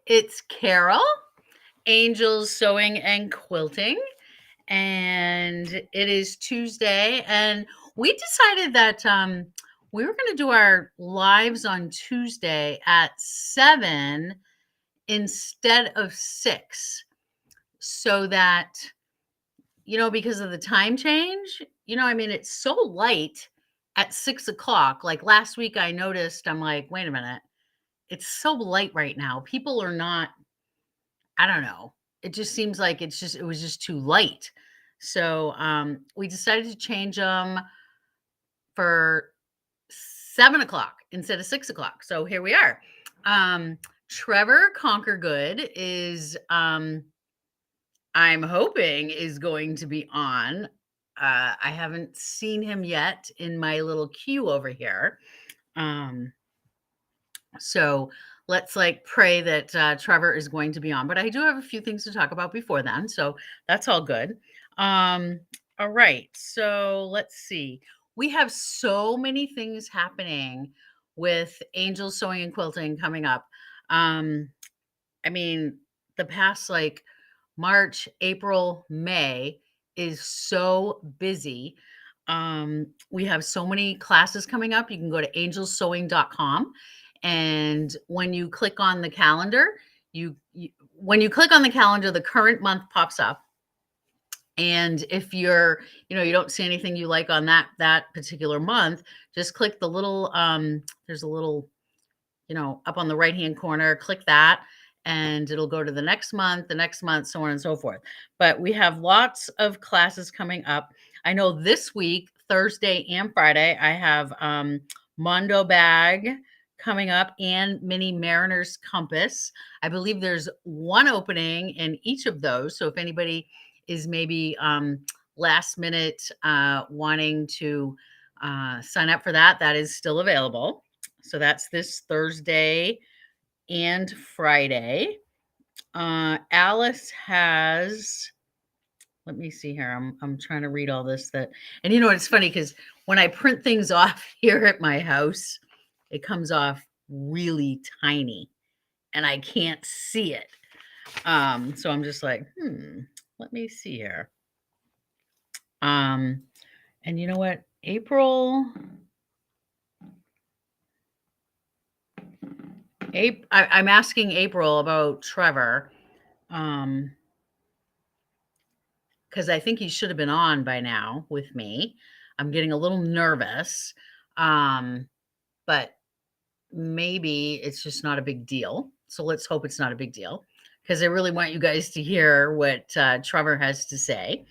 It's Carol, Angels Sewing and Quilting, and it is Tuesday. And we decided that we were going to do our lives on Tuesday at 7 instead of 6, so that, because of the time change, I mean, it's so light at 6 o'clock. Like last week, I noticed, I'm like, wait a minute, it's so light right now. People are not, I don't know. It just seems like it was just too light. So we decided to change them for 7 o'clock instead of 6 o'clock. So here we are. Trevor Conquergood is, I'm hoping, is going to be on. I haven't seen him yet in my little queue over here. So let's pray that Trevor is going to be on. But I do have a few things to talk about before then. So that's all good. All right. So let's see. We have so many things happening with Angels Sewing and Quilting coming up. I mean, the past March, April, May is so busy. We have so many classes coming up. You can go to angelsewing.com. And when you click on the calendar, when you click on the calendar, the current month pops up. And if you don't see anything you like on that particular month, just click the little, there's a little, up on the right-hand corner, click that, and it'll go to the next month, so on and so forth. But we have lots of classes coming up. I know this week, Thursday and Friday, I have Mondo Bag coming up and Mini Mariner's Compass. I believe there's one opening in each of those. So if anybody is maybe last minute wanting to sign up for that, that is still available. So that's this Thursday and Friday. Alice has, let me see here. I'm trying to read all this and it's funny because when I print things off here at my house, it comes off really tiny and I can't see it. So I'm just like, let me see here. And you know what? I'm asking April about Trevor, because I think he should have been on by now with me. I'm getting a little nervous, but maybe it's just not a big deal. So let's hope it's not a big deal, because I really want you guys to hear what Trevor has to say.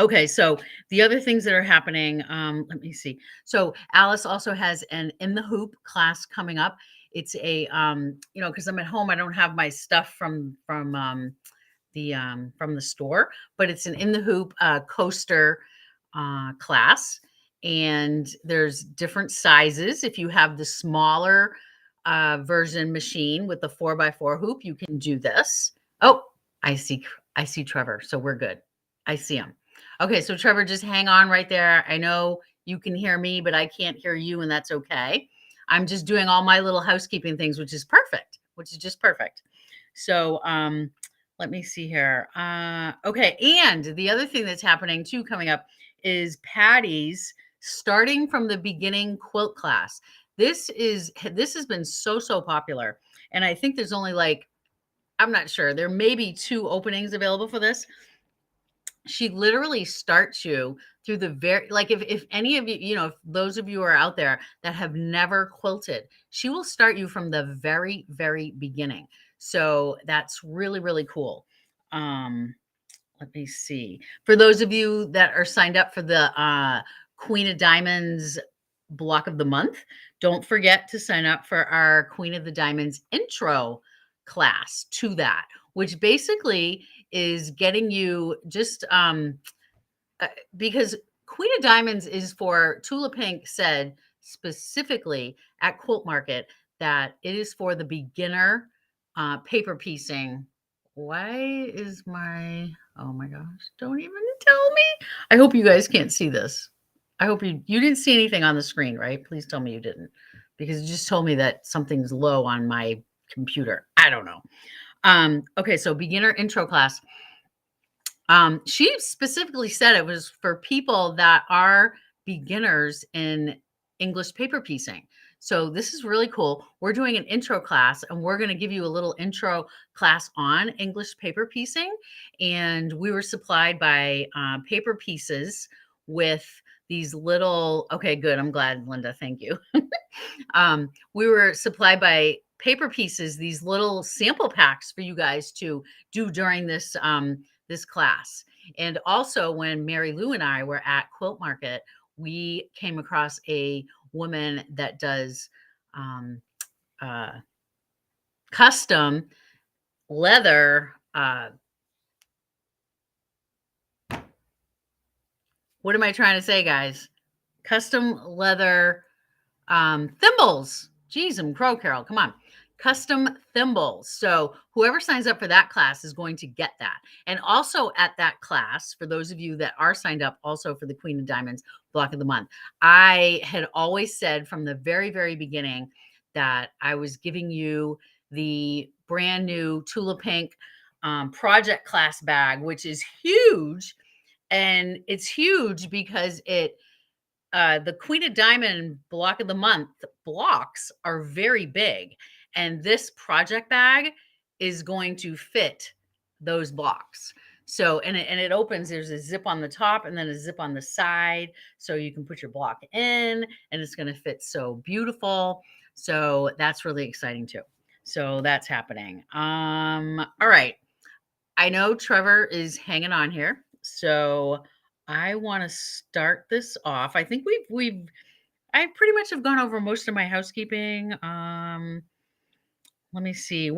Okay, so the other things that are happening, let me see. So Alice also has an In the Hoop class coming up. It's a, because I'm at home, I don't have my stuff from the store, but it's an In the Hoop coaster class, and there's different sizes. If you have the smaller version machine with the 4x4 hoop, you can do this. Oh, I see Trevor, so we're good. I see him. Okay, so Trevor, just hang on right there. I know you can hear me, but I can't hear you, and that's okay. I'm just doing all my little housekeeping things, which is just perfect. So let me see here. Okay, and the other thing that's happening too coming up is Patty's starting from the beginning quilt class. This has been so popular, and I think there's only I'm not sure. There may be 2 openings available for this. She literally starts you through the if any of you, if those of you are out there that have never quilted, she will start you from the very, very beginning. So that's really, really cool. Let me see. For those of you that are signed up for the Queen of Diamonds block of the month, don't forget to sign up for our Queen of the Diamonds intro class to that, which basically is getting you just because Queen of Diamonds is for, Tula Pink said specifically at Quilt Market that it is for the beginner paper piecing. Why is oh my gosh, don't even tell me. I hope you guys can't see this. I hope you didn't see anything on the screen, right? Please tell me you didn't, because it just told me that something's low on my computer. I don't know. Okay, so beginner intro class. She specifically said it was for people that are beginners in English paper piecing. So this is really cool. We're doing an intro class and we're going to give you a little intro class on English paper piecing. And we were supplied by Paper Pieces with these little, okay, good. I'm glad, Linda. Thank you. We were supplied by Paper Pieces, these little sample packs for you guys to do during this this class. And also when Mary Lou and I were at Quilt Market, we came across a woman that does uh, custom leather. What am I trying to say, guys? Custom leather thimbles. Jeez, I'm Crow Carol. Come on. Custom thimbles. So whoever signs up for that class is going to get that. And also at that class, for those of you that are signed up also for the Queen of Diamonds block of the month, I had always said from the very, very beginning that I was giving you the brand new Tula Pink project class bag, which is huge. And it's huge because it the Queen of Diamond block of the month blocks are very big. And this project bag is going to fit those blocks. So, and it opens, there's a zip on the top and then a zip on the side. So you can put your block in and it's going to fit so beautiful. So that's really exciting too. So that's happening. All right. I know Trevor is hanging on here. So I want to start this off. I think I pretty much have gone over most of my housekeeping. Let me see. The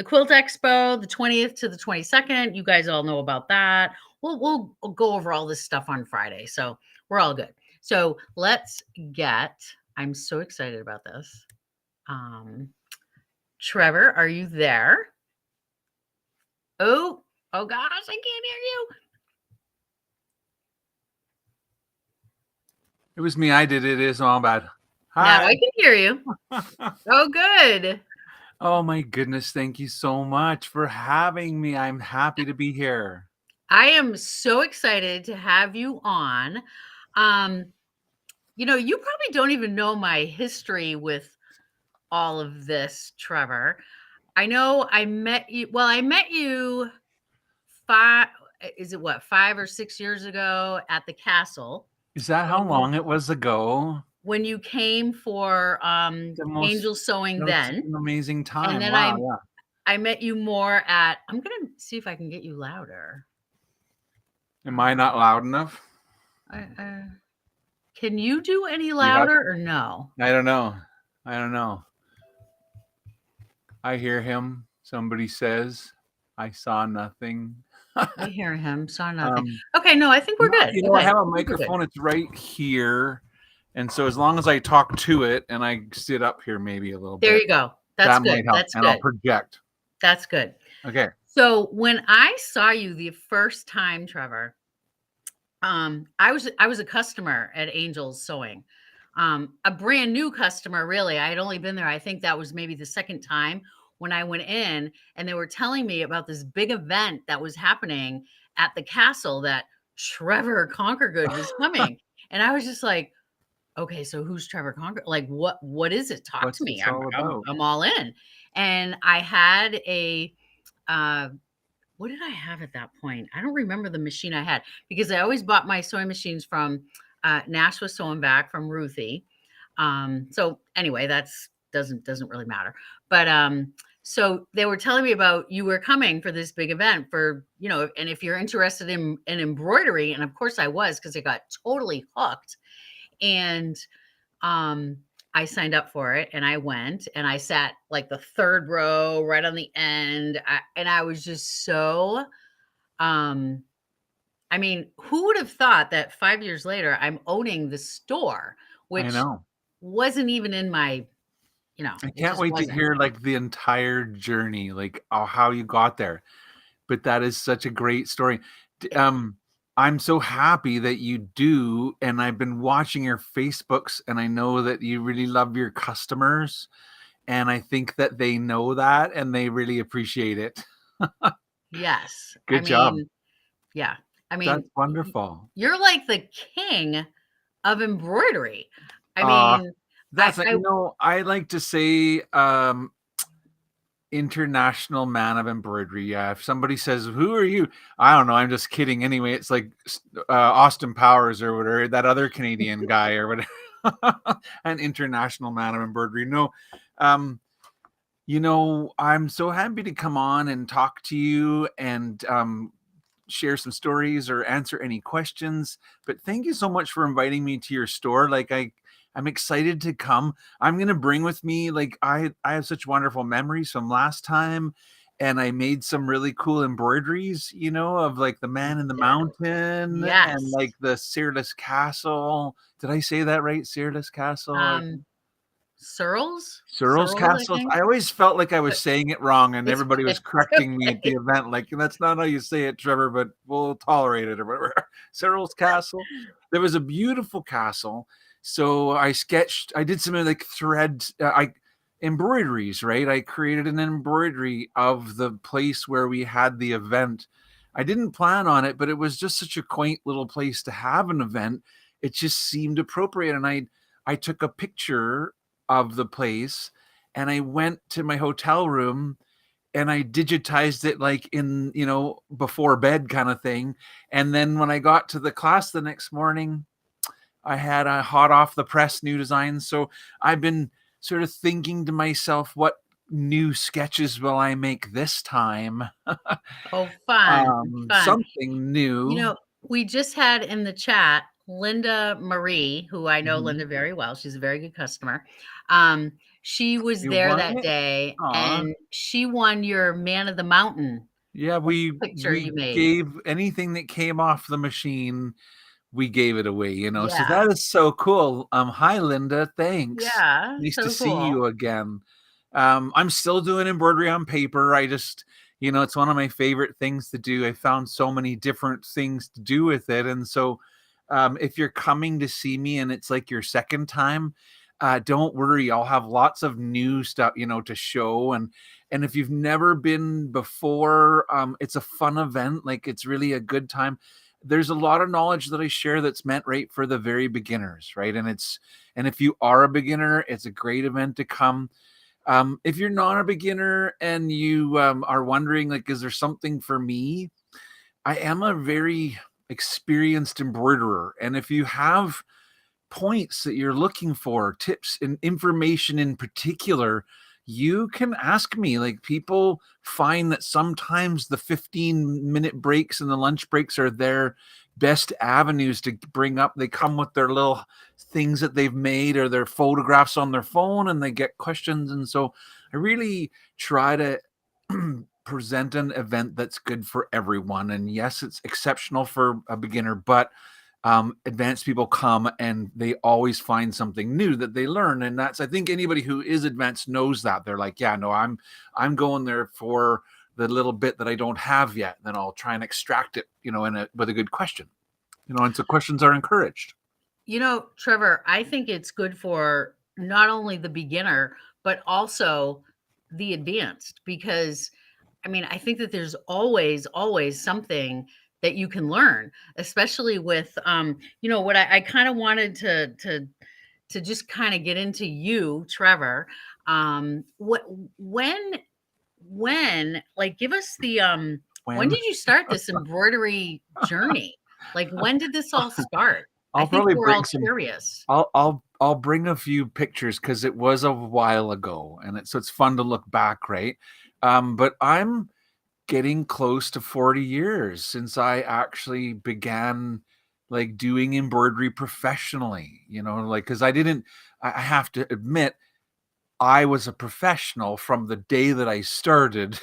Quilt Expo, the 20th to the 22nd. You guys all know about that. We'll go over all this stuff on Friday. So we're all good. So let's get, I'm so excited about this. Trevor, are you there? Oh gosh, I can't hear you. It was me. I did it. It is all bad. Now Hi. I can hear you. Oh, good. Oh my goodness. Thank you so much for having me. I'm happy to be here. I am so excited to have you on. You probably don't even know my history with all of this, Trevor. I know I met you. Well, I met you five. Is it what 5 or 6 years ago at the castle? Is that how long it was ago? When you came for The most angel sewing, That was such then, an amazing and time. then Wow. Yeah. I met you more at. I'm gonna see if I can get you louder. Am I not loud enough? Can you do any You have louder or no? I don't know. I don't know. I hear him. Somebody says, I saw nothing. I hear him. Saw nothing. Okay, no, I think we're good. You know, I Okay, have a I think we're good. microphone. It's right here. And so as long as I talk to it and I sit up here maybe a little There bit, you go. That's that good. might help. That's And I'll good. project. That's good. Okay. So when I saw you the first time, Trevor, I was a customer at Angel's Sewing. A brand new customer, really. I had only been there, I think that was maybe the second time when I went in, and they were telling me about this big event that was happening at the castle that Trevor Conquergood was coming. And I was just like, okay, so who's Trevor Conquer? Like, what is it? Talk to What's me. this all about? I'm all in. And I had a uh, what did I have at that point? I don't remember the machine I had because I always bought my sewing machines from Nashua Sewing Back from Ruthie. So anyway, that's doesn't really matter. But so they were telling me about you were coming for this big event for, and if you're interested in embroidery, and of course I was because I got totally hooked. And um I signed up for it and I went and I sat like the third row right on the end. And I was just so um I mean, who would have thought that 5 years later I'm owning the store, I which know. wasn't even in my, I it can't just wait to wasn't. hear like the entire journey, like how you got there. But that is such a great story. D- Um, I'm so happy that you do, and I've been watching your Facebooks, and I know that you really love your customers, and I think that they know that, and they really appreciate it. Yes. I Good job. mean, yeah. I That's mean, wonderful. you're like the king of embroidery. I Uh, mean, that's it. I I like to say international man of embroidery. Yeah, if somebody says, "Who are you?" I don't know. I'm just kidding. Anyway, it's like Austin Powers or whatever, that other Canadian guy or whatever, an international man of embroidery. No, um, I'm so happy to come on and talk to you and share some stories or answer any questions. But thank you so much for inviting me to your store. I'm excited to come. I'm gonna bring with me, like, I have such wonderful memories from last time, and I made some really cool embroideries, of like the you man in the did. mountain and Yes. like the Searless Castle. Did I say that right? Searless Castle, I think. Um, Searles? Searles Searles, I Castles. think. I always felt like I was But saying it wrong, and it's everybody okay. was It's correcting me at the okay. event, like, "That's not how you say it, Trevor, but we'll tolerate it," or whatever. Searles Castle. There was a beautiful castle, so I did some, like, thread, I embroideries, right? I created an embroidery of the place where we had the event. I didn't plan on it, but it was just such a quaint little place to have an event. It just seemed appropriate, and I took a picture of the place, and I went to my hotel room and I digitized it, like, in, before bed kind of thing. And then when I got to the class the next morning, I had a hot off the press new design. So I've been sort of thinking to myself, what new sketches will I make this time? Oh, fun, fun. Something You new. know, we just had in the chat Linda Marie, who I know Mhm. Linda very well. She's a very good customer. Um, she was You there won that it? day Aw. and she won your Man of the Mountain Yeah, picture you we made. gave anything that came off the machine, we gave it away, so Yeah. that is so cool. Hi, Linda, thanks. Yeah. Nice to So see cool. you again. I'm still doing embroidery on paper. I just, it's one of my favorite things to do. I found so many different things to do with it. And so, if you're coming to see me and it's like your second time, don't worry. I'll have lots of new stuff, to show. And if you've never been before, it's a fun event. Like, it's really a good time. There's a lot of knowledge that I share that's meant right for the very beginners, right? And if you are a beginner, it's a great event to come. If you're not a beginner and you are wondering, like, is there something for me? I am a very experienced embroiderer, and if you have points that you're looking for, tips and information in particular, you can ask me. Like, people find that sometimes the 15-minute breaks and the lunch breaks are their best avenues to bring up. They come with their little things that they've made or their photographs on their phone and they get questions. And so I really try to present an event that's good for everyone. And yes, it's exceptional for a beginner, but advanced people come and they always find something new that they learn. And that's, I think anybody who is advanced knows that. They're like, yeah, no, I'm going there for the little bit that I don't have yet. Then I'll try and extract it, with a good question. And so questions are encouraged. Trevor, I think it's good for not only the beginner, but also the advanced because I mean, I think that there's always, always something that you can learn, especially with, what I kind of wanted to just kind of get into you, Trevor. What, when, like, give us the, when When did you start this embroidery journey? Like, when did this all start? I I'll think probably we're bring all some curious. I'll bring a few pictures because it was a while ago, and it's fun to look back, right? But I'm getting close to 40 years since I actually began, like, doing embroidery professionally, like, because I have to admit, I was a professional from the day that I started.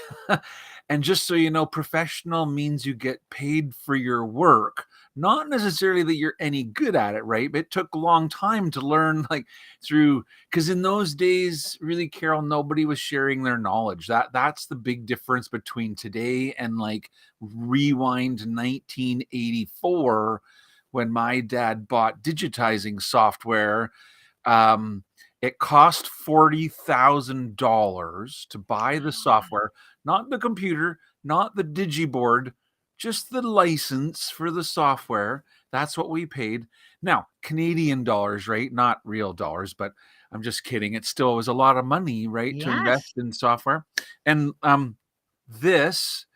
And just so you know, professional means you get paid for your work, Not necessarily that you're any good at it, right? But it took a long time to learn, like through, because in those days, really, Carol, nobody was sharing their knowledge. That's the big difference between today and like rewind 1984 when my dad bought digitizing software. um, it cost $40,000 to buy the software, not the computer, not the digiboard, just the license for the software. That's what we paid. Now, Canadian dollars, right? Not real dollars, but I'm just kidding. It still was a lot of money, right, to invest Yes. in software. And this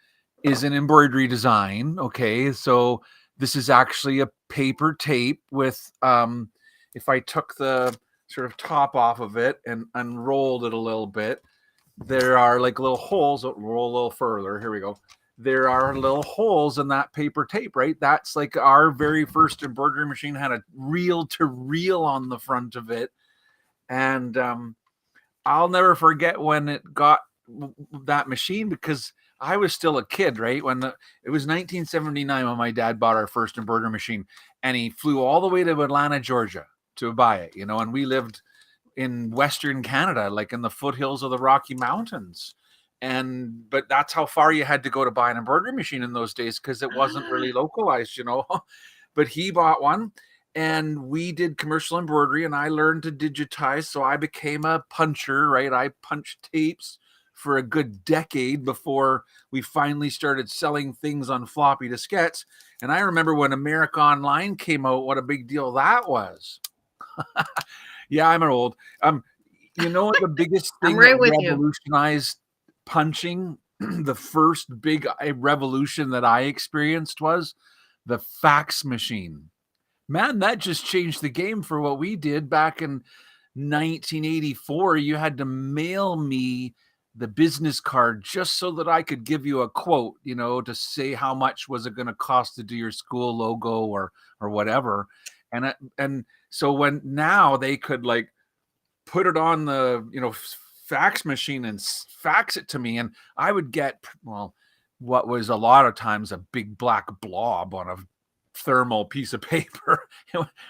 is an embroidery design. Okay, so this is actually a paper tape with if I took the sort of top off of it and unrolled it a little bit, there are like little holes. Roll a little further. Here we go. There are little holes in that paper tape, right? That's like our very first embroidery machine had a reel to reel on the front of it. And I'll never forget when it got that machine, because I was still a kid, right? It was 1979 when my dad bought our first embroidery machine, and he flew all the way to Atlanta, Georgia to buy it, and we lived in Western Canada, like in the foothills of the Rocky Mountains. But that's how far you had to go to buy an embroidery machine in those days, because it wasn't Ah, really localized. But he bought one, and we did commercial embroidery, and I learned to digitize. So I became a puncher, right? I punched tapes for a good decade before we finally started selling things on floppy diskettes. And I remember when America Online came out, what a big deal that was. Yeah, I'm an old. What the biggest I'm thing that right with you. revolutionized punching, the first big revolution that I experienced was the fax machine. Man, that just changed the game for what we did back in 1984. You had to mail me the business card just so that I could give you a quote, to say how much was it going to cost to do your school logo or whatever. And so when now they could like put it on the fax machine and fax it to me, and I would get, well, what was a lot of times a big black blob on a thermal piece of paper.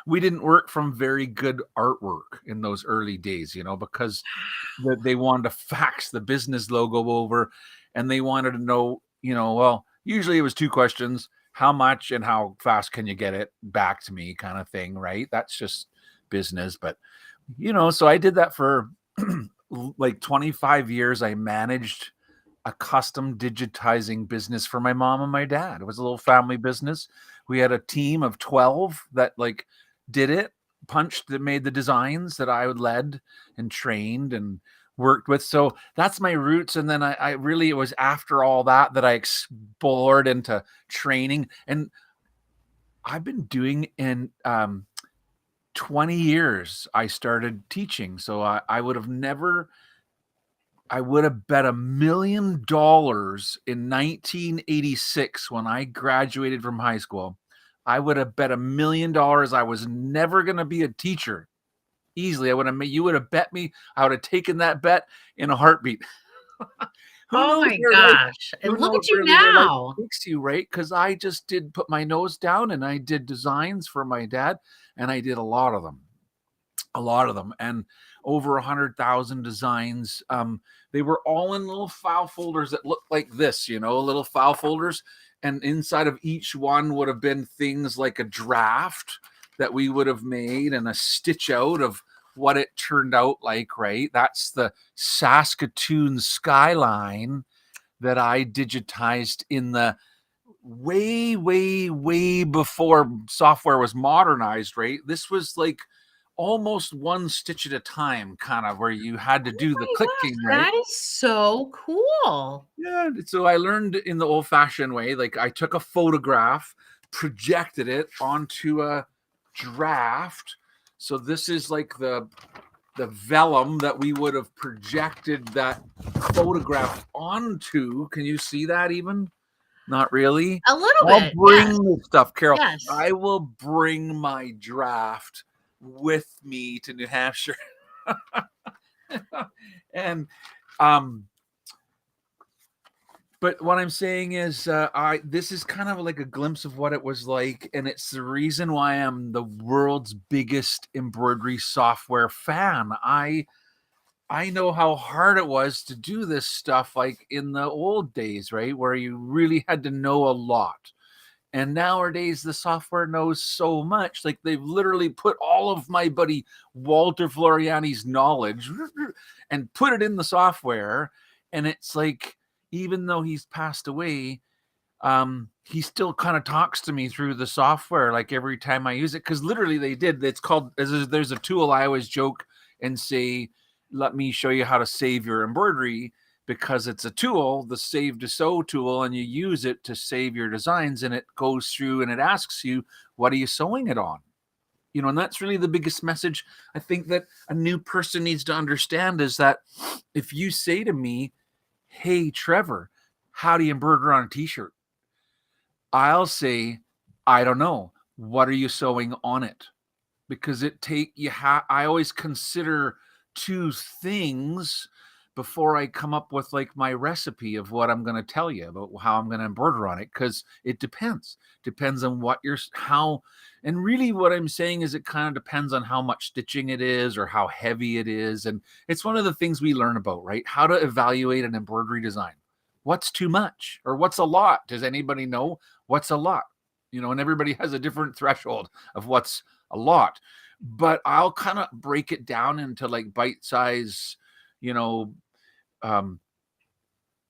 We didn't work from very good artwork in those early days, because they wanted to fax the business logo over, and they wanted to know, well, usually it was two questions: how much and how fast can you get it back to me, kind of thing, right? That's just business. But so I did that for like 25 years. I managed a custom digitizing business for my mom and my dad. It was a little family business. We had a team of 12 that like did it, punched, that made the designs that I led and trained and worked with. So that's my roots. And then I really, it was after all that I explored into training. And I've been doing in 20 years I started teaching. So I would have never, I would have bet $1 million in 1986 when I graduated from high school. I would have bet $1 million I was never going to be a teacher. Easily. You would have bet me. I would have taken that bet in a heartbeat. Who Oh knows my where life gosh. And who look knows at you really where life now. takes you, right? Because I just did put my nose down and I did designs for my dad, and I did a lot of them, and over 100,000 designs. They were all in little file folders that looked like this, little file folders, and inside of each one would have been things like a draft that we would have made and a stitch out of what it turned out like, right? That's the Saskatoon skyline that I digitized in the way, way, way before software was modernized, right? This was like almost one stitch at a time, kind of, where you had to Oh do the my clicking, gosh, right? that is so cool. Yeah. So I learned in the old fashioned way. Like I took a photograph, projected it onto a draft. So this is like the vellum that we would have projected that photograph onto. Can you see that even? Not really. A little I'll bit, yes, bring this stuff, Carol. yes. I will bring my draft with me to New Hampshire. And um But what I'm saying is, this is kind of like a glimpse of what it was like, and it's the reason why I'm the world's biggest embroidery software fan. I know how hard it was to do this stuff, like in the old days, right, where you really had to know a lot. And nowadays, the software knows so much. Like they've literally put all of my buddy Walter Floriani's knowledge and put it in the software. And it's like, even though he's passed away, he still kind of talks to me through the software, like every time I use it. Because literally, they did. It's called. There's a tool I always joke and say, "Let me show you how to save your embroidery." Because it's a tool, the save to sew tool, and you use it to save your designs, and it goes through and it asks you, what are you sewing it on? And that's really the biggest message I think that a new person needs to understand, is that if you say to me, hey, Trevor, how do you embroider on a t-shirt? I'll say, I don't know. What are you sewing on it? Because I always consider two things before I come up with like my recipe of what I'm going to tell you about how I'm going to embroider on it, because it depends on and really what I'm saying is it kind of depends on how much stitching it is or how heavy it is. And it's one of the things we learn about, right? How to evaluate an embroidery design. What's too much or what's a lot? Does anybody know what's a lot? And everybody has a different threshold of what's a lot. But I'll kind of break it down into like bite size, um,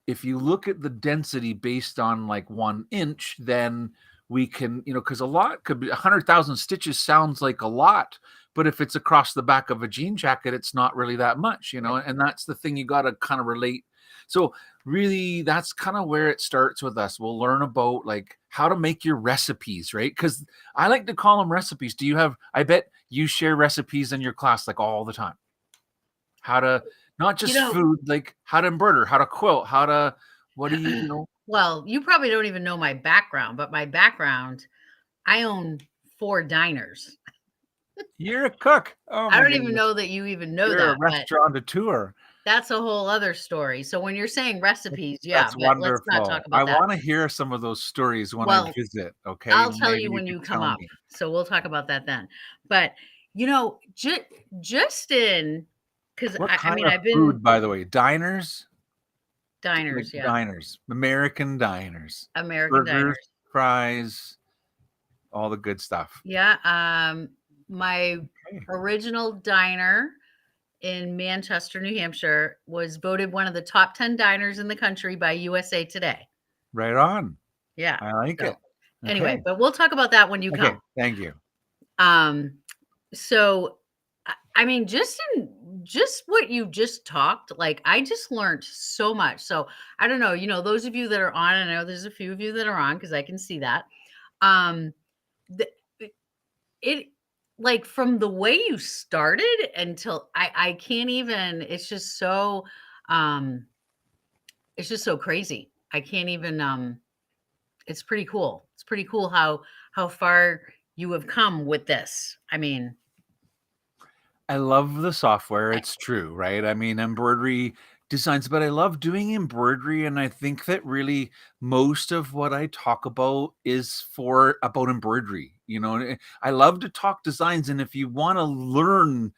if you look at the density based on like 1 inch, then we can, because a lot could be 100,000 stitches sounds like a lot, but if it's across the back of a jean jacket, it's not really that much, and that's the thing you got to kind of relate. So really, that's kind of where it starts with us. We'll learn about like how to make your recipes, right? Because I like to call them recipes. I bet you share recipes in your class like all the time. How to, not just food, like how to embroider, how to quilt, what do you? Well, you probably don't even know my background, but my background, I own 4 diners. You're a cook. Oh I my don't even goodness. know that you even know You're a that, but restaurateur. that's a whole other story. So when you're saying recipes, yeah, That's but let's not talk wonderful. I about that. want to hear some of those stories when I Well, visit. Okay, I'll tell maybe you you when could you come tell up. me. So we'll talk about that then. But, just in, because What I kind mean, of I've been food, by the way? Diners, like diners, yeah, diners, American diners, American burgers, diners. fries, all the good stuff. Yeah, my Okay. original diner in Manchester, New Hampshire was voted one of the top 10 diners in the country by USA Today. Right on. Yeah. I like So it. anyway, Okay. but we'll talk about that when you Okay. come. Thank you. Um, so I mean, just what you just talked, like I just learned so much. So I don't know, those of you that are on, and I know there's a few of you that are on because I can see that. Um, the, it like from the way you started until I can't even. Um, it's just so crazy. I can't even. It's pretty cool. It's pretty cool how far you have come with this. I mean, I love the software. I, It's true, right? I mean, embroidery designs, but I love doing embroidery. And I think that really most of what I talk about is about embroidery. I love to talk designs. And if you want to learn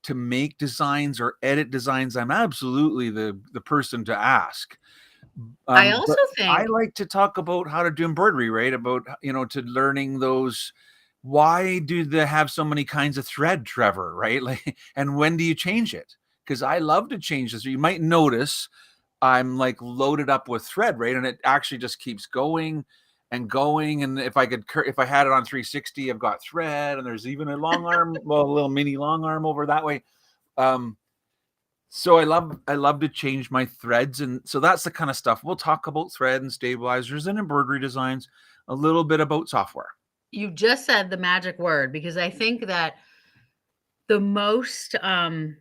to make designs or edit designs, I'm absolutely the person to ask. I also But I think like to talk about how to do embroidery, right? About, to learning those. Why do they have so many kinds of thread, Trevor? Right? Like, and when do you change it? Because I love to change this. You might notice I'm like loaded up with thread, right? And it actually just keeps going and going. And if I had it on 360, I've got thread, and there's even a long arm, well, a little mini long arm over that way. So I love to change my threads, and so that's the kind of stuff we'll talk about: thread and stabilizers and embroidery designs, a little bit about software. you just said the magic word because I think that the most um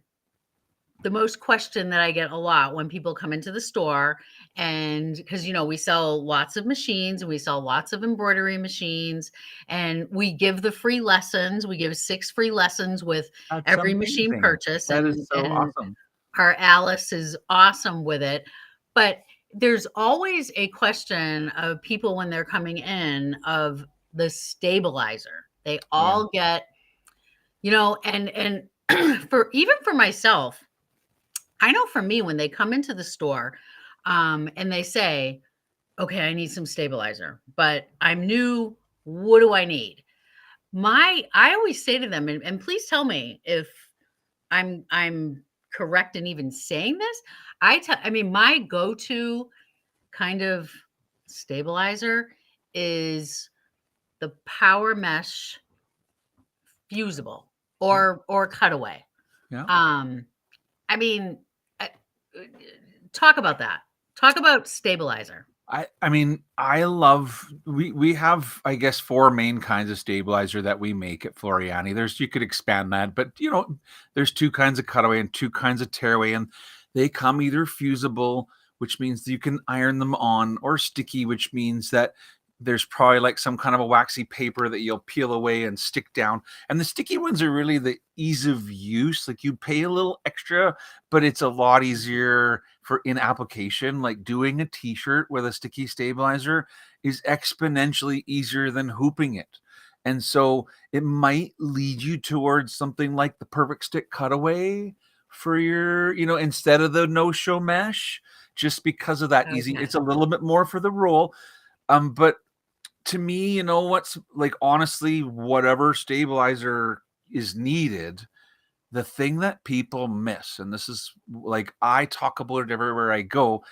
the most question that I get a lot when people come into the store, and because we sell lots of machines and we sell lots of embroidery machines, and we give the free lessons. We give 6 free lessons with That's every machine amazing. purchase, That is and so awesome. our Alice is awesome with it. But there's always a question of people when they're coming in of the stabilizer. They Oh yeah. all get, and for even for myself, I know for me when they come into the store, and they say, "Okay, I need some stabilizer, but I'm new. What do I need?" I always say to them, and please tell me if I'm correct in even saying this. I mean, my go-to kind of stabilizer is the power mesh fusible Yeah. or cutaway. Yeah. Um, I mean, uh, talk about that. Talk about stabilizer. I mean, I love we have, I guess, 4 main kinds of stabilizer that we make at Floriani. There's you could expand that, but, there's 2 kinds of cutaway and 2 kinds of tearaway, and they come either fusible, which means you can iron them on, or sticky, which means that there's probably, like, some kind of a waxy paper that you'll peel away and stick down, and the sticky ones are really the ease of use, like, you pay a little extra, but it's a lot easier for in application. Like doing a t-shirt with a sticky stabilizer is exponentially easier than hooping it. And so it might lead you towards something like the perfect stick cutaway for your, instead of the no-show mesh, just because of that easy. Okay. It's a little bit more for the roll. But to me, what's like, honestly, whatever stabilizer is needed, the thing that people miss, and this is like I talk about it everywhere I go,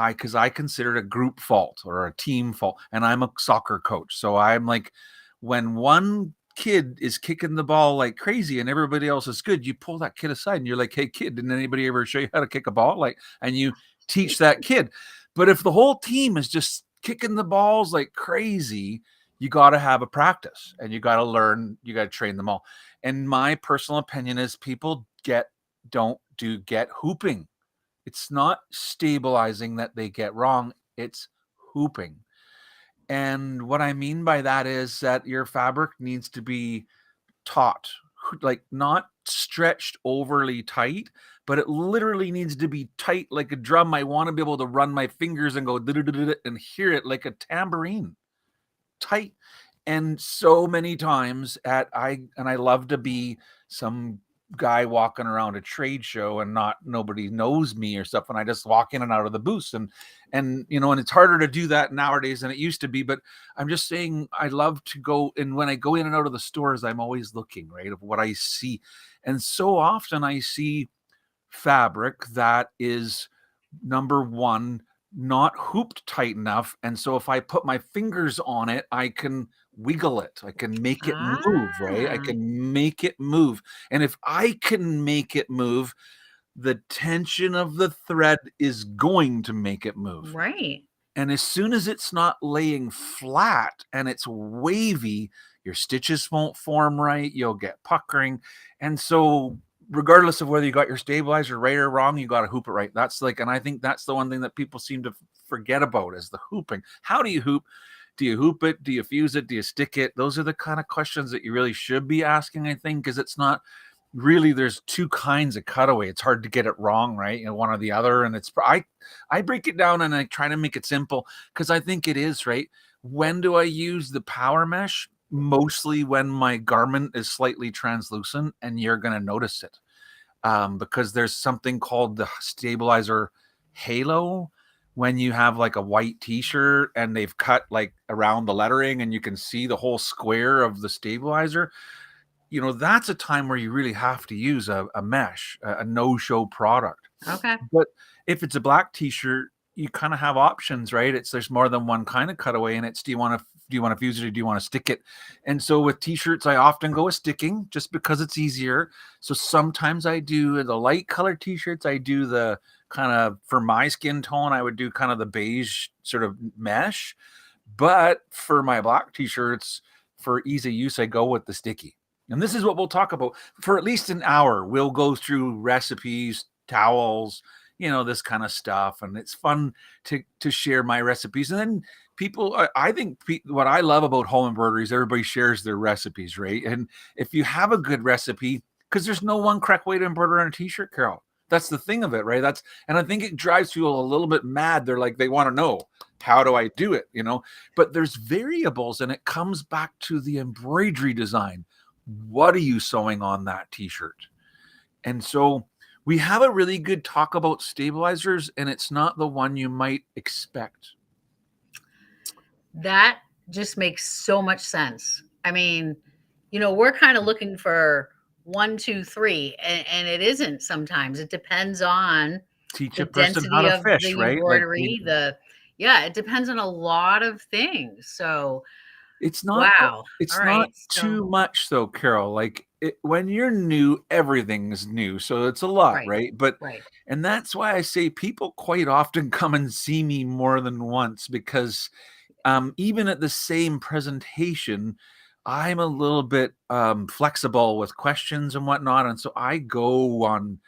because I consider it a group fault or a team fault, and I'm a soccer coach, so I'm like, when one kid is kicking the ball like crazy and everybody else is good, you pull that kid aside and you're like, "Hey, kid, didn't anybody ever show you how to kick a ball?" Like, and you teach that kid. But if the whole team is just kicking the balls like crazy, you got to have a practice and you got to learn, you got to train them all. And my personal opinion is people don't do get hooping. It's not stabilizing that they get wrong, it's hooping. And what I mean by that is that your fabric needs to be taut, like not stretched overly tight, but it literally needs to be tight like a drum. I want to be able to run my fingers and go and hear it like a tambourine, tight. And so many times I love to be some guy walking around a trade show and not nobody knows me or stuff, and I just walk in and out of the booths, and it's harder to do that nowadays than it used to be. But I'm just saying, I love to go, and when I go in and out of the stores, I'm always looking, right, of what I see. And so often I see fabric that is, number one, not hooped tight enough. And so if I put my fingers on it, I can wiggle it. I can make it move, right? I Ah, can make it move. And if I can make it move, the tension of the thread is going to make it move. right. And as soon as it's not laying flat and it's wavy, your stitches won't form right. You'll get puckering. And so, regardless of whether you got your stabilizer right or wrong, you got to hoop it right. That's like, and I think that's the one thing that people seem to forget about is the hooping. How do you hoop? Do you hoop it? Do you fuse it? Do you stick it? Those are the kind of questions that you really should be asking, I think, because it's not really, there's 2 kinds of cutaway. It's hard to get it wrong, right? One or the other. And I break it down and I try to make it simple because I think it is, right? When do I use the power mesh? Mostly when my garment is slightly translucent, and you're going to notice it, because there's something called the stabilizer halo. When you have like a white t-shirt and they've cut like around the lettering and you can see the whole square of the stabilizer, that's a time where you really have to use a mesh, a no-show product. Okay. But if it's a black t-shirt, you kind of have options, right? There's more than one kind of cutaway, and it's, do you want to fuse it or do you want to stick it? And so with t-shirts, I often go with sticking just because it's easier. So sometimes I do the light color t-shirts. I do the kind of, for my skin tone, I would do kind of the beige sort of mesh. But for my black t-shirts, for ease of use, I go with the sticky. And this is what we'll talk about for at least an hour. We'll go through recipes, towels, this kind of stuff. And it's fun to share my recipes. And then people, I think what I love about home embroidery is everybody shares their recipes, right? And if you have a good recipe, because there's no one correct way to embroider on a t-shirt, Carol. That's the thing of it, right? And I think it drives people a little bit mad. They're like, they want to know, how do I do it? But there's variables, and it comes back to the embroidery design. What are you sewing on that t-shirt? And so we have a really good talk about stabilizers, and it's not the one you might expect. That just makes so much sense. I mean, we're kind of looking for 1, 2, 3, and it isn't sometimes. It depends on Teach the a person how density to of fish, the right? Like, embroidery, yeah, it depends on a lot of things. So, it's not wow. it's All not right. So, too much though, Carol. Like when you're new, everything's new, so it's a lot, right, right? But right. and that's why I say people quite often come and see me more than once, because even at the same presentation, I'm a little bit flexible with questions and whatnot, and so I go on.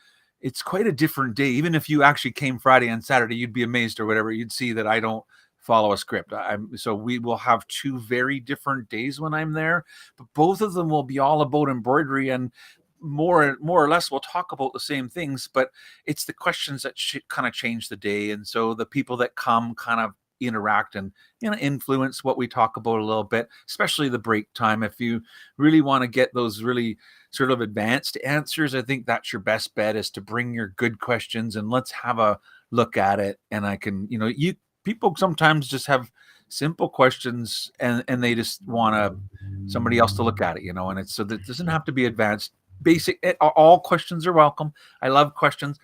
It's quite a different day. Even if you actually came Friday and Saturday, you'd be amazed or whatever. You'd see that I don't follow a script. So we will have two very different days when I'm there, but both of them will be all about embroidery, and more or less we'll talk about the same things, but it's the questions that kind of change the day. And so the people that come kind of interact and influence what we talk about a little bit, especially the break time. If you really want to get those really sort of advanced answers, I think that's your best bet, is to bring your good questions and let's have a look at it. And I can, you people sometimes just have simple questions, and they just want somebody else to look at it, and it's so that it doesn't have to be advanced. Basic, all questions are welcome. I love questions.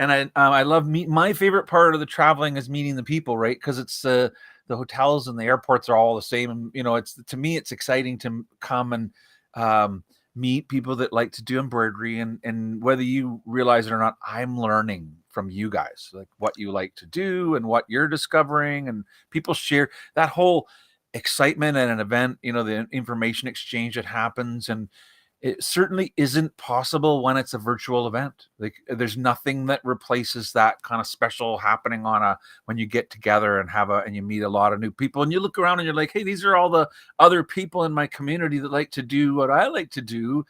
And I love my favorite part of the traveling is meeting the people, right? Because it's the hotels and the airports are all the same, and it's, to me, it's exciting to come and meet people that like to do embroidery, and whether you realize it or not, I'm learning from you guys, like what you like to do and what you're discovering, and people share that whole excitement at an event, the information exchange that happens. And it certainly isn't possible when it's a virtual event. Like, there's nothing that replaces that kind of special happening when you get together and you meet a lot of new people, and you look around and you're like, hey, these are all the other people in my community that like to do what I like to do.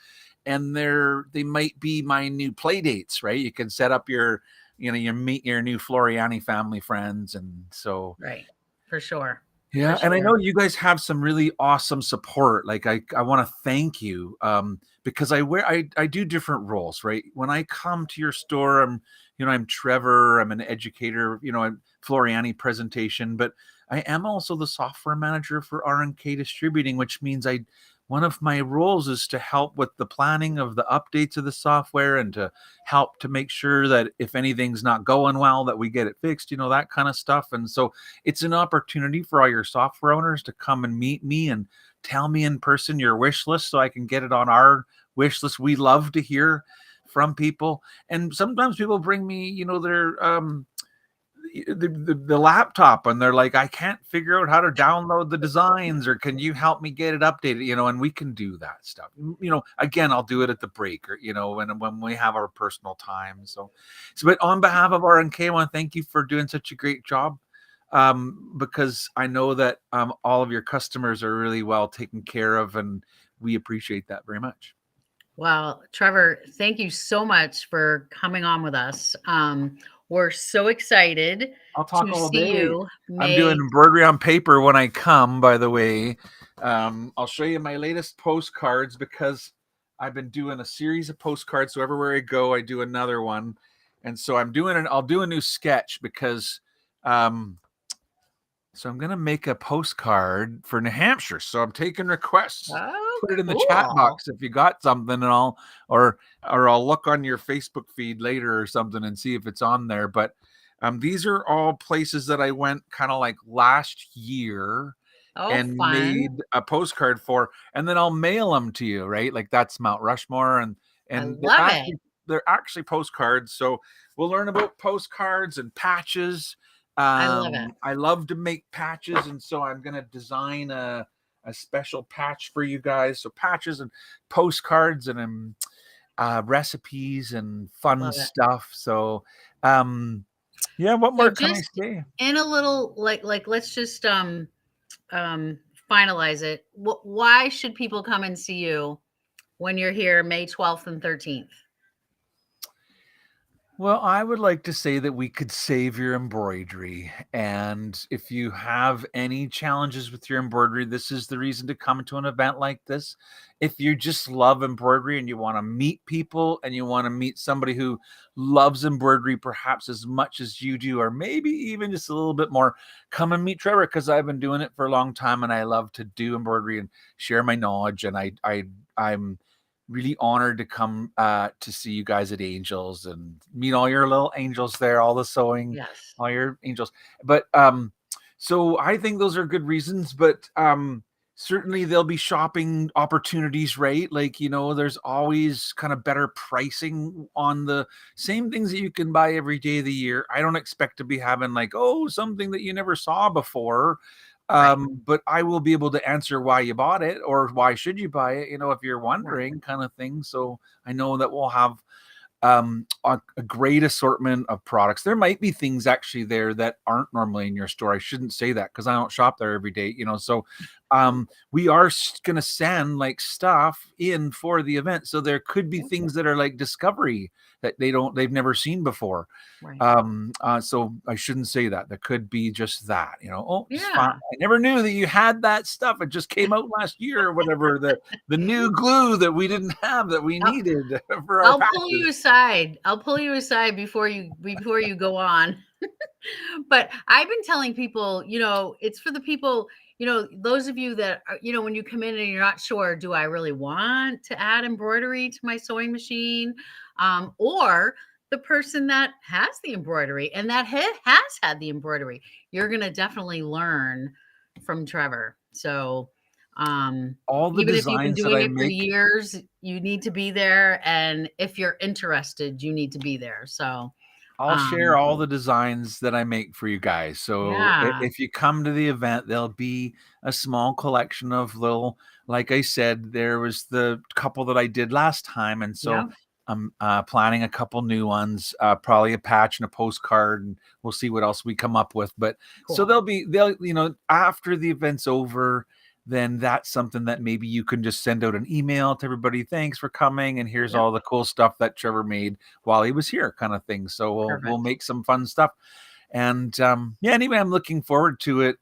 And they might be my new play dates, right? You can set up you meet your new Floriani family friends. And so, Right. For sure. For yeah, and I sure. know you guys have some really awesome support. Like, I want to thank you, because I do different roles, right? When I come to your store, I'm Trevor, I'm an educator, I'm Floriani presentation, but I am also the software manager for R&K Distributing, which means one of my roles is to help with the planning of the updates of the software, and to help to make sure that if anything's not going well, that we get it fixed, that kind of stuff. And so it's an opportunity for all your software owners to come and meet me and tell me in person your wish list, so I can get it on our wish list. We love to hear from people. And sometimes people bring me, their the laptop, and they're like, I can't figure out how to download the designs, or can you help me get it updated, and we can do that stuff. Again, I'll do it at the break, or when we have our personal time. So but on behalf of R&K, I want to thank you for doing such a great job, because I know that all of your customers are really well taken care of, and we appreciate that very much. Well, Trevor, thank you so much for coming on with us. We're so excited I'll talk to all see day. you I'm doing May. embroidery on paper when I come, by the way. I'll show you my latest postcards, because I've been doing a series of postcards. So everywhere I go, I do another one. And so I'll do a new sketch, because so I'm going to make a postcard for New Hampshire. So I'm taking requests. Oh, Put it in the chat cool. box if you got something, and I'll look on your Facebook feed later or something and see if it's on there. But these are all places that I went kind of like last year Oh, and fun. made a postcard for, and then I'll mail them to you, right? Like, that's Mount Rushmore, and I and love it. they're actually postcards. So we'll learn about postcards and patches. I love it. I love to make patches, and so I'm going to design a special patch for you guys. So patches and postcards and recipes and fun Love it. stuff. So, yeah, what So more can I just say? in a little, like let's just um finalize it. Why should people come and see you when you're here May 12th and 13th? Well, I would like to say that we could save your embroidery. And if you have any challenges with your embroidery, this is the reason to come to an event like this. If you just love embroidery and you want to meet people and you want to meet somebody who loves embroidery perhaps as much as you do, or maybe even just a little bit more, come and meet Trevor, because I've been doing it for a long time and I love to do embroidery and share my knowledge. And I'm really honored to come to see you guys at Angels and meet all your little angels there, all the sewing, Yes. all your angels. But so I think those are good reasons, but certainly there'll be shopping opportunities, right? Like, there's always kind of better pricing on the same things that you can buy every day of the year. I don't expect to be having like, oh, something that you never saw before. Right. But I will be able to answer why you bought it or why should you buy it, if you're Right. wondering, kind of thing. So I know that we'll have a great assortment of products. There might be things actually there that aren't normally in your store. I shouldn't say that because I don't shop there every day, so we are going to send like stuff in for the event, so there could be Okay. things that are like discovery that they've never seen before. Right. So I shouldn't say that. There could be just that, oh, just fine. Yeah. I never knew that you had that stuff. It just came out last year or whatever. The new glue that we didn't have that we I'll, needed for our I'll pull patches. you aside. I'll pull you aside before you go on. But I've been telling people, it's for the people, those of you that are, when you come in and you're not sure, do I really want to add embroidery to my sewing machine? Or the person that has the embroidery and that has had the embroidery, you're going to definitely learn from Trevor. So, All the even if you've been designs that doing I it for make, years, you need to be there. And if you're interested, you need to be there. So, I'll share um, all the designs that I make for you guys. So yeah, if you come to the event, there'll be a small collection of little, like I said, there was the couple that I did last time. And yeah, so I'm planning a couple new ones, probably a patch and a postcard, and we'll see what else we come up with. But so cool. they'll, after the event's over, then that's something that maybe you can just send out an email to everybody. Thanks for coming. And here's Yep, all the cool stuff that Trevor made while he was here, kind of thing. So we'll perfect. make some fun stuff. And yeah, anyway, I'm looking forward to it.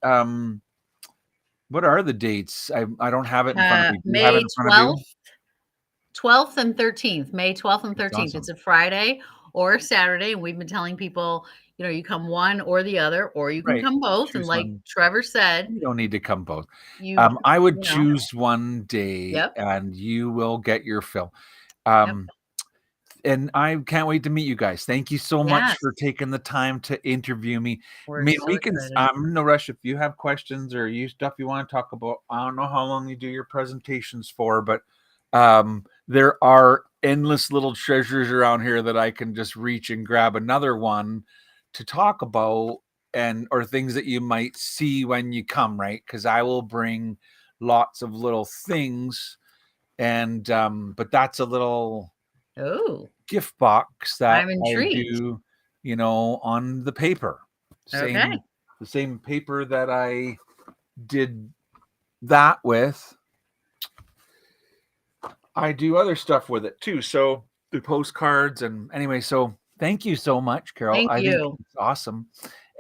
What are the dates? I don't have it in front of me. Do you have it May in front of you? 12th and 13th, May 12th and That's 13th. awesome. It's a Friday or a Saturday. And we've been telling people, you come one or the other, or you can Right. come both. And Choose like one. Trevor said, You don't need to come both. you, I would you know, choose one day yep, and you will get your fill. yep. Um, and I can't wait to meet you guys. Thank you so much Yes, for taking the time to interview me. we're May so we can excited. I'm in no rush if you have questions or you stuff you want to talk about. I don't know how long you do your presentations for, but there are endless little treasures around here that I can just reach and grab another one to talk about, and or things that you might see when you come, right? Because I will bring lots of little things, and but that's a little Oh, gift box that I'm I intrigued. do, on the paper. Okay. The same paper that I did that with, I do other stuff with it too. So the postcards and anyway, so thank you so much, Carol. Thank I think you. it's awesome.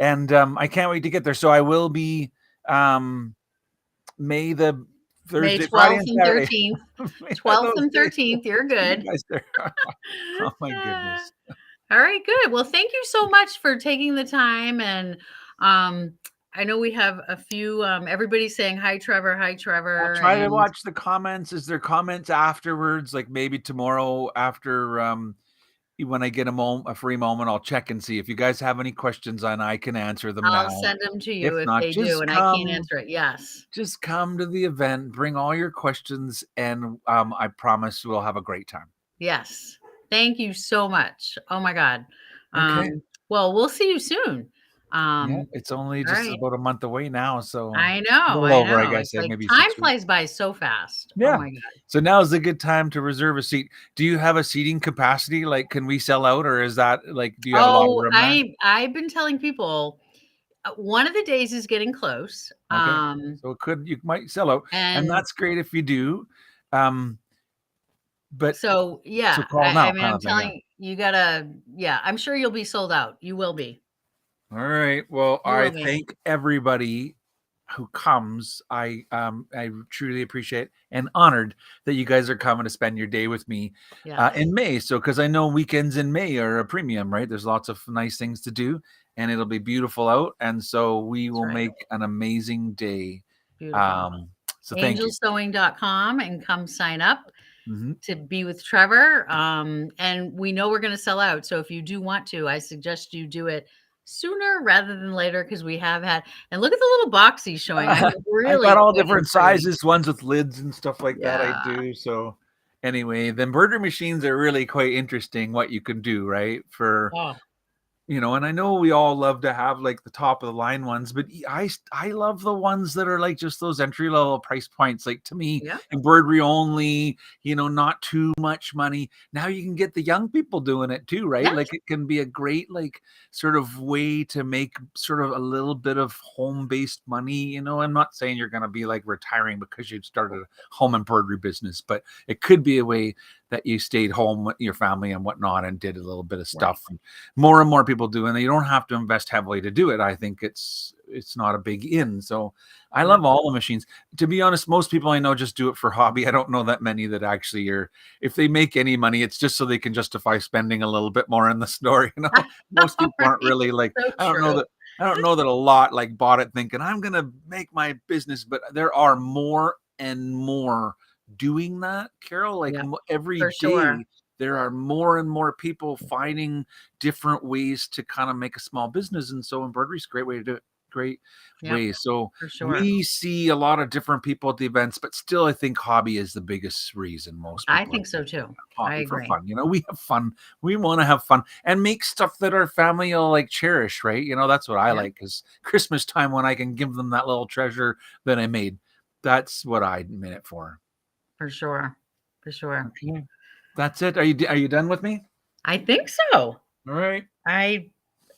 And I can't wait to get there. So I will be May the May Thursday, Friday, 12th and and Saturday. 13th. On 12th those and days, 13th. You're see you good. guys there. Oh my goodness. All right, good. Well, thank you so much for taking the time. And um, I know we have a few, everybody's saying, hi, Trevor, hi, I'll Trevor. try to And watch the comments. Is there comments afterwards? Like maybe tomorrow after when I get a free moment, I'll check and see if you guys have any questions and I can answer them I'll now. send them to If you if not, they do. And I can't answer it. Yes. just come to the event, bring all your questions, and I promise we'll have a great time. Yes. Thank you so much. Oh my God. Okay. Well, we'll see you soon. Yeah, Um, it's only all just right. about a month away now, so I a know. little I over, I know. guess, It's like maybe time 6 weeks. flies by so fast. Oh Yeah. my God. So now is a good time to reserve a seat. Do you have a seating capacity? Like, can we sell out, or is that like, do you have a lot of Oh, room there? I've been telling people one of the days is getting close. Okay. So you might sell out, and And that's great if you do. Um, but so so yeah, call I now, mean, kind I'm of thing. Yeah. telling. You gotta, yeah, I'm sure you'll be sold out. You will be. All right. Well, You I will be. thank everybody who comes. I truly appreciate and honored that you guys are coming to spend your day with me Yes, in May. So, because I know weekends in May are a premium, right? There's lots of nice things to do, and it'll be beautiful out, and so we that's will right. make an amazing day. Beautiful. So, thank you. Angelsewing.com and come sign up Mhm. to be with Trevor. And we know we're going to sell out. So if you do want to, I suggest you do it sooner rather than later because we have had, and look at the little box he's showing. I mean, I've got really all big and different pretty. sizes, ones with lids and stuff like that. I Yeah. do. So, anyway, the embroidery machines are really quite interesting. What you can do, right? For Oh, and I know we all love to have like the top of the line ones, but I love the ones that are like just those entry level price points. Like to me, yeah. embroidery only, not too much money. Now you can get the young people doing it too, right? Yes. Like it can be a great like sort of way to make sort of a little bit of home-based money. I'm not saying you're gonna be like retiring because you've started a home embroidery business, but it could be a way that you stayed home with your family and whatnot and did a little bit of Right. stuff. And more and more people do, and you don't have to invest heavily to do it. I think it's not a big in. So I Yep. love all the machines. To be honest, most people I know just do it for hobby. I don't know that many that actually are, if they make any money, it's just so they can justify spending a little bit more in the store. Most people aren't Right. really like, So I don't know true. that I don't know that a lot like bought it thinking I'm gonna make my business, but there are more and more doing that, Carol. Like Yep. every For sure. day there are more and more people finding different ways to kind of make a small business. And so embroidery is a great way to do it. Great Yep. way. So For sure. we see a lot of different people at the events, but still I think hobby is the biggest reason most I people are think so too. I hobby for agree. fun. We have fun. We want to have fun and make stuff that our family will like cherish, right? That's what I Yeah. like, because Christmas time when I can give them that little treasure that I made. That's what I'm in it for. For sure. For sure. Okay. That's it. Are you done with me? I think so. All right. I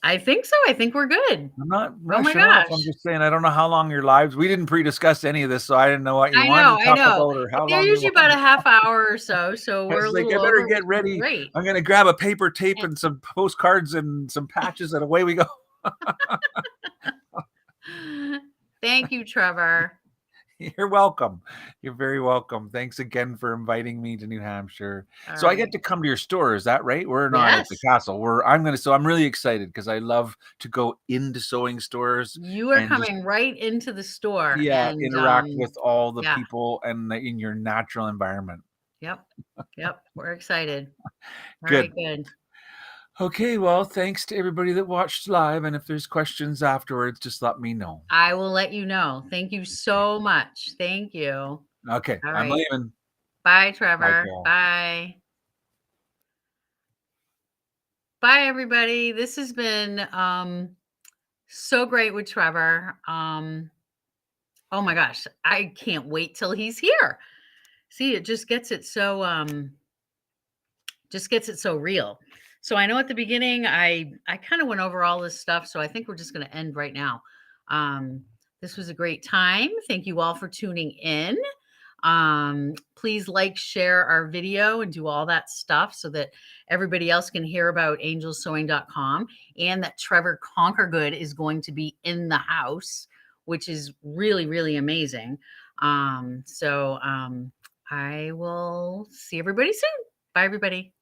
I think so. I think we're good. I'm not Oh my rushing off. I'm gosh. just saying I don't know how long your lives. We didn't pre-discuss any of this, so I didn't know what you wanted to I talk know. about or how They're long you usually about wanted a to half talk. hour or so, so I we're was a like, little I better over, which get is ready. great. I'm gonna grab a paper tape And and some postcards and some patches, and away we go. thank you, Trevor. You're welcome. You're very welcome. Thanks again for inviting me to New Hampshire. All So I right. get to come to your store, is that right? We're not at the Yes, castle. I'm really excited because I love to go into sewing stores you are and just, coming right into the store yeah, and, interact with all the yeah. people and in your natural environment. Yep. Yep. We're excited. All Good. right, good. Okay, well, thanks to everybody that watched live. And if there's questions afterwards, just let me know. I will let you know. Thank you so much. Thank you. All Okay, I'm right. leaving. Bye, Bye, Trevor. Carol. Bye. Bye, everybody. This has been so great with Trevor. Oh my gosh, I can't wait till he's here. See, it just gets it so real. So I know at the beginning I kind of went over all this stuff, so I think we're just going to end right now. Um this was a great time. Thank you all for tuning in. Please like, share our video and do all that stuff so that everybody else can hear about angelsewing.com and that Trevor Conquergood is going to be in the house, which is really, really amazing. I will see everybody soon. Bye, everybody.